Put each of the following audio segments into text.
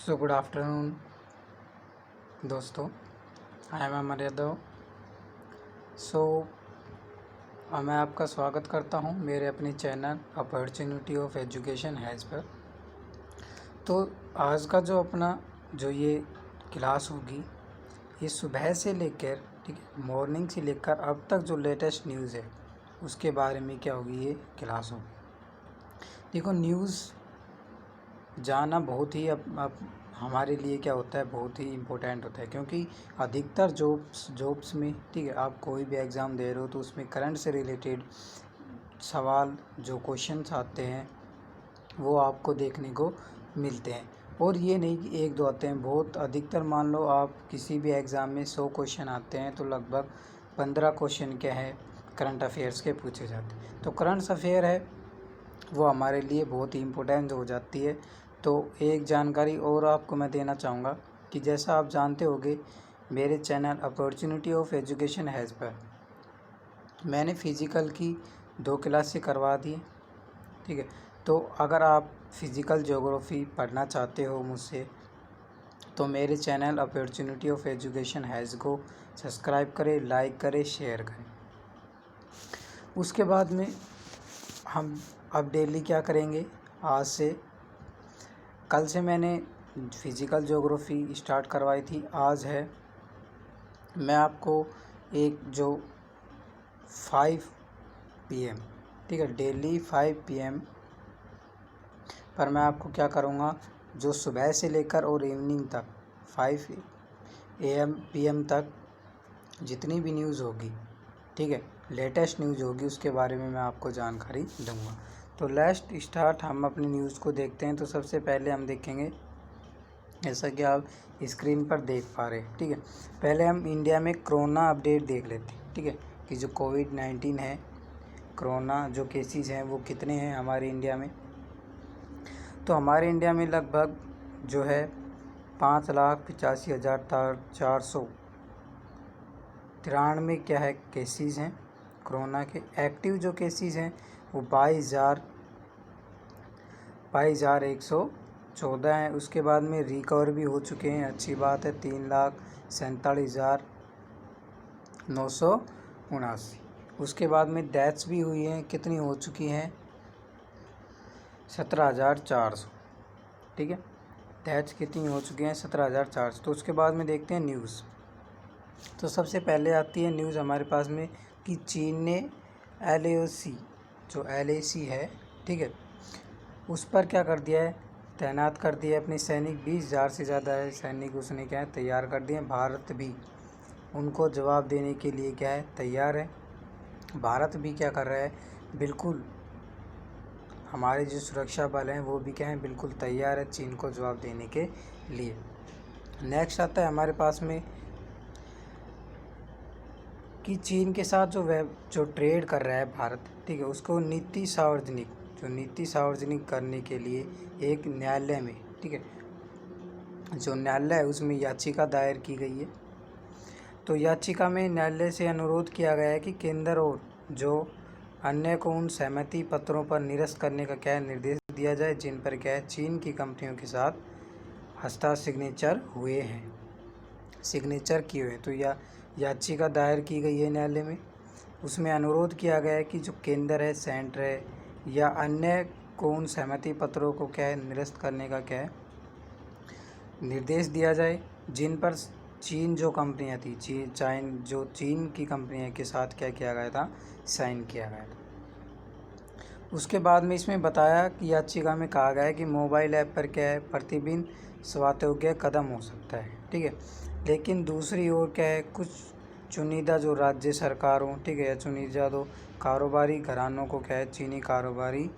So good afternoon दोस्तों, I am अमर यादव। सो मैं आपका स्वागत करता हूं मेरे अपने channel opportunity of education has पर। तो आज का जो ये क्लास होगी, ये सुबह से लेकर मॉर्निंग से लेकर अब तक जो लेटेस्ट न्यूज़ है उसके बारे में क्या होगी, ये क्लास होगी। देखो, न्यूज़ जाना बहुत ही अब हमारे लिए क्या होता है, बहुत ही इम्पोर्टेंट होता है, क्योंकि अधिकतर जॉब्स में आप कोई भी एग्ज़ाम दे रहे हो तो उसमें करंट से रिलेटेड सवाल जो क्वेश्चंस आते हैं वो आपको देखने को मिलते हैं। और ये नहीं कि एक दो आते हैं, बहुत अधिकतर। मान लो आप किसी भी एग्ज़ाम में 100 क्वेश्चन आते हैं तो लगभग 15 क्वेश्चन क्या है, करंट अफेयर्स के पूछे जाते हैं। तो करंट अफेयर है वो हमारे लिए बहुत ही इम्पोर्टेंट हो जाती है। तो एक जानकारी और आपको मैं देना चाहूँगा कि जैसा आप जानते होंगे, मेरे channel opportunity of education has पर मैंने फ़िज़िकल की 2 क्लासें करवा दी है। तो अगर आप फ़िज़िकल ज्योग्राफी पढ़ना चाहते हो मुझसे, तो मेरे channel opportunity of education has को सब्सक्राइब करें, लाइक करें, शेयर करें। उसके बाद में हम अब डेली क्या करेंगे, आज से कल से मैंने फ़िज़िकल ज्योग्राफी स्टार्ट करवाई थी, आज है मैं आपको एक जो 5 PM डेली 5 PM पर मैं आपको क्या करूँगा, जो सुबह से लेकर और इवनिंग तक 5 AM PM तक जितनी भी न्यूज़ होगी, लेटेस्ट न्यूज़ होगी, उसके बारे में मैं आपको जानकारी दूंगा। तो लेट्स स्टार्ट, हम अपनी न्यूज़ को देखते हैं। तो सबसे पहले हम देखेंगे, जैसा कि आप स्क्रीन पर देख पा रहे हैं, पहले हम इंडिया में कोरोना अपडेट देख लेते हैं, कि जो कोविड-19 है, कोरोना जो केसेस हैं वो कितने हैं हमारे इंडिया में। तो हमारे इंडिया में लगभग जो है 5,85,493 क्या है केसेस हैं कोरोना के। एक्टिव जो केसेस हैं वो 22,114 हैं। उसके बाद में रिकवर भी हो चुके हैं, अच्छी बात है, 3,47,979। उसके बाद में डेथ्स भी हुई हैं, कितनी हो चुकी हैं, 17,400। डेथ्स कितनी हो चुकी हैं, 17,400। तो उसके बाद में देखते हैं न्यूज़। तो सबसे पहले आती है न्यूज़ हमारे पास में कि चीन ने LAC जो LAC है, उस पर क्या कर दिया है, तैनात कर दिया है अपने सैनिक। 20,000 से ज़्यादा है सैनिक उसने क्या है तैयार कर दिए। भारत भी उनको जवाब देने के लिए क्या है तैयार है। भारत भी क्या कर रहा है, बिल्कुल हमारे जो सुरक्षा बल हैं वो भी क्या है, बिल्कुल तैयार है चीन को जवाब देने के लिए। नेक्स्ट आता है हमारे पास में कि चीन के साथ जो ट्रेड कर रहा है भारत, उसको नीति सार्वजनिक करने के लिए एक न्यायालय में, जो न्यायालय है उसमें याचिका दायर की गई है। तो याचिका में न्यायालय से अनुरोध किया गया है कि केंद्र और जो अन्य को उन सहमति पत्रों पर निरस्त करने का क्या है निर्देश दिया जाए, जिन पर क्या है चीन की कंपनियों के साथ सिग्नेचर किए हुए। तो याचिका दायर की गई है न्यायालय में, उसमें अनुरोध किया गया है कि जो केंद्र है, सेंटर है या अन्य को उन सहमति पत्रों को क्या है निरस्त करने का क्या है निर्देश दिया जाए, जिन पर चीन जो कंपनियां थी, चीन की कंपनियों के साथ क्या किया गया था, साइन किया गया था। उसके बाद में इसमें बताया कि याचिका में कहा गया है कि मोबाइल ऐप पर क्या है प्रतिबिंब स्वायत्तयोग्य कदम हो सकता है, लेकिन दूसरी ओर क्या है कुछ चुनिंदा जो राज्य सरकारों, या चुनिंदा जो कारोबारी घरानों को क्या है चीनी कारोबारी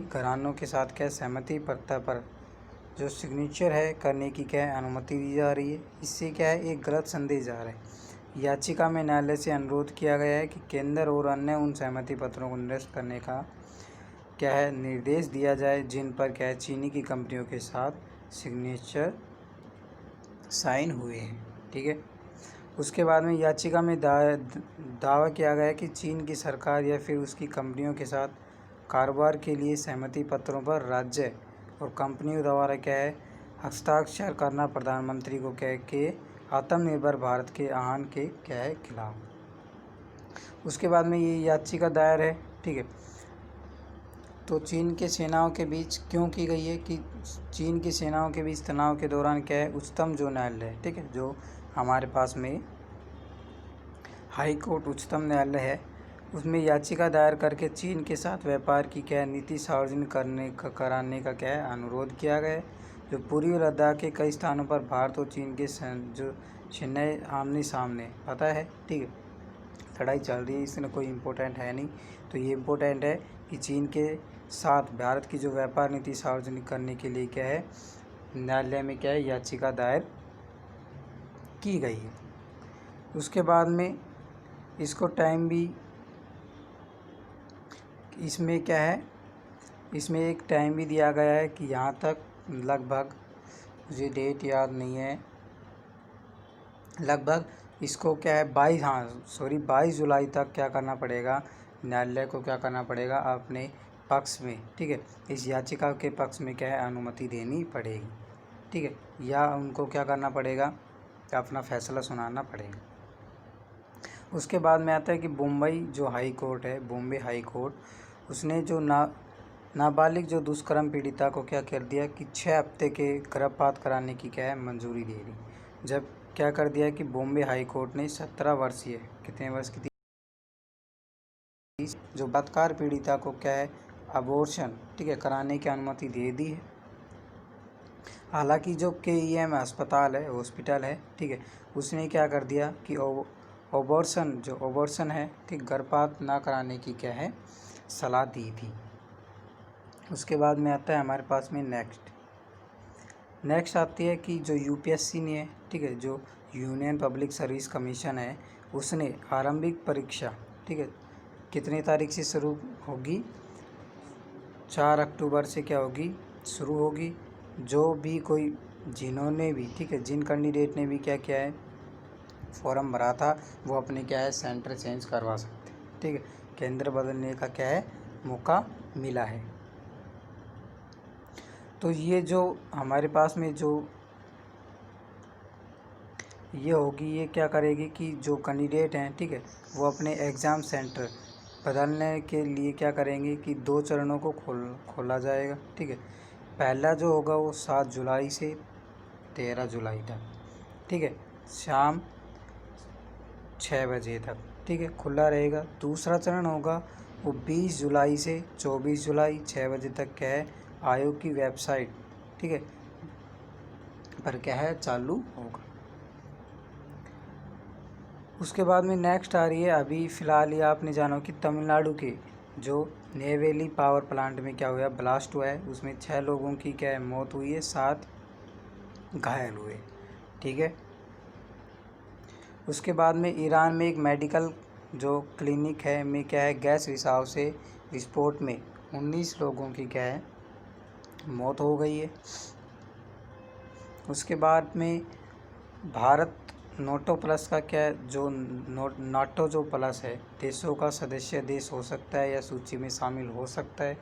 घरानों के साथ क्या सहमति पत्र पर जो सिग्नेचर है करने की क्या है अनुमति दी जा रही है। इससे क्या है एक गलत संदेश जा रहा है। याचिका में न्यायालय से अनुरोध किया गया है कि केंद्र और अन्य उन सहमति पत्रों को निरस्त करने का क्या है निर्देश दिया जाए, जिन पर क्या है चीनी की कंपनियों के साथ सिग्नेचर साइन हुए हैं, उसके बाद में याचिका में दावा किया गया है कि चीन की सरकार या फिर उसकी कंपनियों के साथ कारोबार के लिए सहमति पत्रों पर राज्य और कंपनियों द्वारा क्या है हस्ताक्षर करना प्रधानमंत्री को कह के आत्मनिर्भर भारत के आह्वान के क्या है खिलाफ। उसके बाद में ये याचिका दायर है, ठीक है। तो चीन के सेनाओं के बीच क्यों की गई है कि चीन की सेनाओं के बीच तनाव के दौरान क्या है, उच्चतम जो न्यायालय है, ठीक है, जो हमारे पास में हाई कोर्ट उच्चतम न्यायालय है, उसमें याचिका दायर करके चीन के साथ व्यापार की क्या नीति सार्वजनिक कराने का क्या है अनुरोध किया गया है। जो पूर्वी लद्दाख के कई स्थानों पर भारत और चीन के जो सेनाएं आमने सामने पता है, ठीक है, लड़ाई चल रही है, इसमें कोई इम्पोर्टेंट है नहीं। तो ये इम्पोर्टेंट है कि चीन के साथ भारत की जो व्यापार नीति सार्वजनिक करने के लिए क्या है न्यायालय में क्या है याचिका दायर की गई है। उसके बाद में इसको टाइम भी इसमें क्या है, इसमें एक टाइम भी दिया गया है कि यहाँ तक लगभग, मुझे डेट याद नहीं है, लगभग इसको क्या है 22 जुलाई तक क्या करना पड़ेगा, न्यायालय को क्या करना पड़ेगा अपने पक्ष में, ठीक है, इस याचिका के पक्ष में क्या है अनुमति देनी पड़ेगी, ठीक है, या उनको क्या करना पड़ेगा अपना फैसला सुनाना पड़ेगा। उसके बाद में आता है कि मुंबई जो हाई कोर्ट है, बॉम्बे हाई कोर्ट, उसने जो नाबालिग जो दुष्कर्म पीड़िता को क्या कर दिया कि 6 हफ्ते के गर्भपात कराने की क्या है मंजूरी दे दी। जब क्या कर दिया कि बॉम्बे हाई कोर्ट ने 17 वर्षीय कितने वर्ष की थी जो बलात्कार पीड़िता को क्या है अबॉर्शन, ठीक है, कराने की अनुमति दे दी है। हालांकि जो KEM अस्पताल है, हॉस्पिटल है, ठीक है, उसने क्या कर दिया कि ओबॉर्शन है, ठीक, गर्भपात ना कराने की क्या है सलाह दी थी। उसके बाद में आता है हमारे पास में नेक्स्ट आती है कि जो UPSC ने है, ठीक है, जो यूनियन पब्लिक सर्विस कमीशन है, उसने आरंभिक परीक्षा, ठीक है, कितनी तारीख से शुरू होगी, 4 अक्टूबर से क्या होगी शुरू होगी। जो भी कोई जिन्होंने भी, ठीक है, जिन कैंडिडेट ने भी क्या किया है फॉर्म भरा था वो अपने क्या है सेंटर चेंज करवा सकते, ठीक है, केंद्र बदलने का क्या है मौका मिला है। तो ये जो हमारे पास में जो ये होगी, ये क्या करेगी कि जो कैंडिडेट हैं, ठीक है, वो अपने एग्ज़ाम सेंटर बदलने के लिए क्या करेंगे कि 2 चरणों को खोला जाएगा, ठीक है। पहला जो होगा वो 7 जुलाई से 13 जुलाई तक, ठीक है, शाम 6 बजे तक, ठीक है, खुला रहेगा। दूसरा चरण होगा वो 20 जुलाई से 24 जुलाई 6 बजे तक क्या है आयोग की वेबसाइट, ठीक है, पर क्या है चालू होगा। उसके बाद में नेक्स्ट आ रही है, अभी फ़िलहाल ये आपने जाना कि तमिलनाडु के जो नेवेली पावर प्लांट में क्या हुआ ब्लास्ट हुआ है, उसमें 6 लोगों की क्या है मौत हुई है, 7 घायल हुए, ठीक है। उसके बाद में ईरान में एक मेडिकल जो क्लिनिक है में क्या है गैस रिसाव से विस्फोट में 19 लोगों की क्या है मौत हो गई है। उसके बाद में भारत नाटो प्लस का क्या जो नाटो जो प्लस है देशों का सदस्य देश हो सकता है या सूची में शामिल हो सकता है।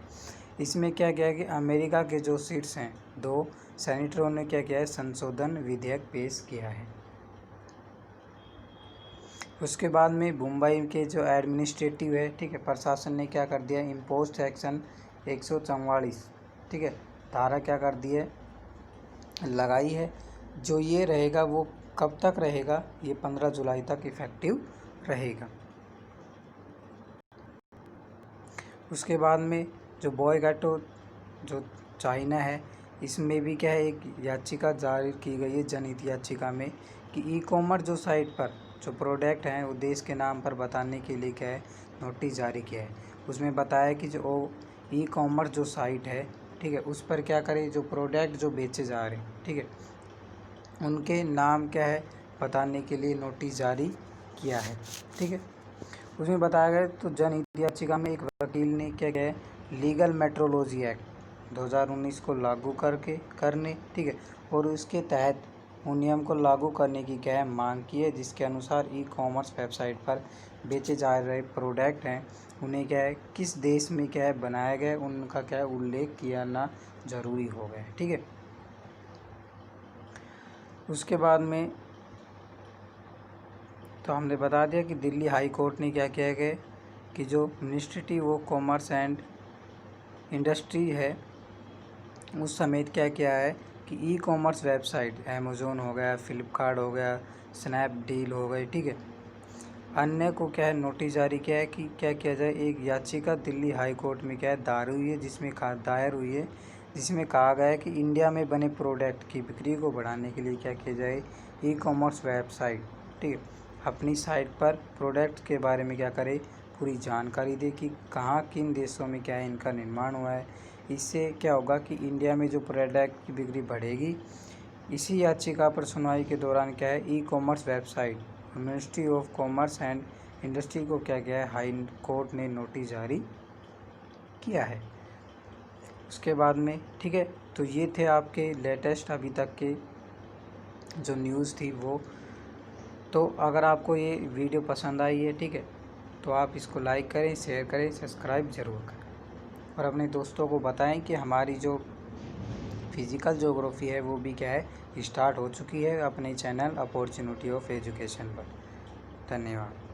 इसमें क्या किया कि अमेरिका के जो सीट्स हैं 2 सेनेटरों ने क्या किया है संशोधन विधेयक पेश किया है। उसके बाद में मुंबई के जो एडमिनिस्ट्रेटिव है, ठीक है, प्रशासन ने क्या कर दिया इम्पोज सेक्शन 144, ठीक है, धारा क्या कर दी है लगाई है। जो ये रहेगा वो कब तक रहेगा, ये 15 जुलाई तक इफ़ेक्टिव रहेगा। उसके बाद में जो बॉयकॉट जो चाइना है, इसमें भी क्या है एक याचिका जारी की गई है जनहित याचिका में कि ई-कॉमर्स जो साइट पर जो प्रोडक्ट हैं वो देश के नाम पर बताने के लिए क्या है नोटिस जारी किया है। उसमें बताया कि जो ई-कॉमर्स जो साइट है, ठीक है, उस पर क्या करें जो प्रोडक्ट जो बेचे जा रहे हैं, ठीक है, उनके नाम क्या है बताने के लिए नोटिस जारी किया है, ठीक है। उसमें बताया गया तो जनहित याचिका में एक वकील ने क्या किया है लीगल मेट्रोलॉजी एक्ट 2019 को लागू करने, ठीक है, और उसके तहत उन नियम को लागू करने की क्या है मांग की है, जिसके अनुसार ई-कॉमर्स वेबसाइट पर बेचे जा रहे प्रोडक्ट हैं उन्हें क्या है किस देश में क्या है बनाया गया उनका क्या है उल्लेख किया ना जरूरी हो गया है, ठीक है। उसके बाद में तो हमने बता दिया कि दिल्ली हाई कोर्ट ने क्या किया गया कि जो ministry of commerce and industry है उस समेत क्या किया है कि ई कॉमर्स वेबसाइट अमेज़ोन हो गया, फ्लिपकार्ट हो गया, स्नैपडील हो गई, ठीक है, अन्य को क्या है नोटिस जारी किया है कि क्या किया जाए। एक याचिका दिल्ली हाई कोर्ट में क्या है दायर हुई है जिसमें कहा गया है कि इंडिया में बने प्रोडक्ट की बिक्री को बढ़ाने के लिए क्या किया जाए, ई कॉमर्स वेबसाइट, ठीक है, अपनी साइट पर प्रोडक्ट के बारे में क्या करे पूरी जानकारी दे कि कहाँ किन देशों में क्या है इनका निर्माण हुआ है। इससे क्या होगा कि इंडिया में जो प्रोडक्ट की बिक्री बढ़ेगी। इसी याचिका पर सुनवाई के दौरान क्या है e commerce website ministry of commerce and industry को क्या किया है हाई कोर्ट ने नोटिस जारी किया है। उसके बाद में ठीक है, तो ये थे आपके लेटेस्ट अभी तक के जो न्यूज़ थी वो। तो अगर आपको ये वीडियो पसंद आई है, ठीक है, तो आप इसको लाइक करें, शेयर करें, सब्सक्राइब ज़रूर करें और अपने दोस्तों को बताएं कि हमारी जो फिज़िकल ज्योग्राफी है वो भी क्या है स्टार्ट हो चुकी है अपने चैनल अपॉर्चुनिटी ऑफ एजुकेशन पर। धन्यवाद।